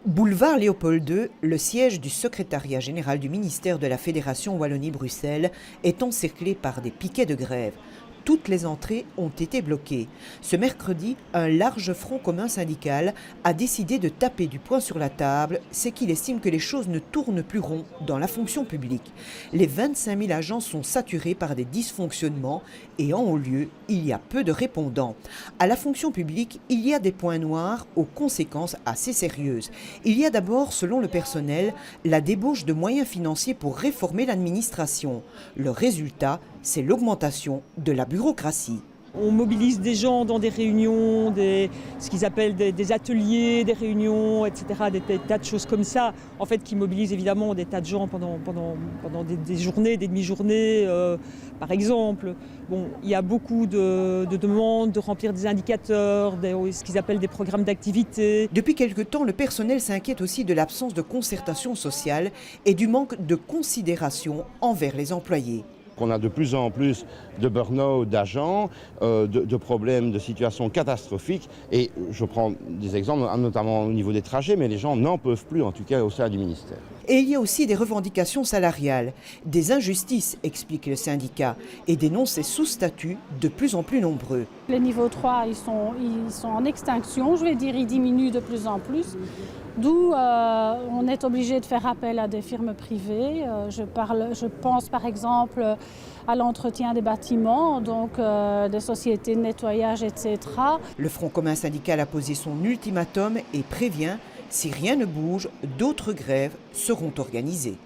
Boulevard Léopold II, le siège du secrétariat général du ministère de la Fédération Wallonie-Bruxelles est encerclé par des piquets de grève. Toutes les entrées ont été bloquées. Ce mercredi, un large front commun syndical a décidé de taper du poing sur la table, c'est qu'il estime que les choses ne tournent plus rond dans la fonction publique. Les 25 000 agents sont saturés par des dysfonctionnements et en haut lieu, il y a peu de répondants. À la fonction publique, il y a des points noirs aux conséquences assez sérieuses. Il y a d'abord, selon le personnel, la débauche de moyens financiers pour réformer l'administration. Le résultat, c'est l'augmentation de la bureaucratie. On mobilise des gens dans des réunions, ce qu'ils appellent des ateliers, des réunions, etc., des tas de choses comme ça, en fait, qui mobilisent évidemment des tas de gens pendant des journées, des demi-journées, par exemple. Bon, il y a beaucoup de demandes de remplir des indicateurs, ce qu'ils appellent des programmes d'activité. Depuis quelque temps, le personnel s'inquiète aussi de l'absence de concertation sociale et du manque de considération envers les employés. On a de plus en plus de burn-out d'agents, de problèmes, de situations catastrophiques. Et je prends des exemples, notamment au niveau des trajets, mais les gens n'en peuvent plus, en tout cas au sein du ministère. Et il y a aussi des revendications salariales, des injustices, explique le syndicat, et dénonce ces sous-statuts de plus en plus nombreux. Les niveaux 3, ils sont en extinction, je vais dire, ils diminuent de plus en plus. D'où on est obligé de faire appel à des firmes privées. Je pense par exemple à l'entretien des bâtiments, donc des sociétés de nettoyage, etc. Le Front commun syndical a posé son ultimatum et prévient, si rien ne bouge, d'autres grèves seront organisées.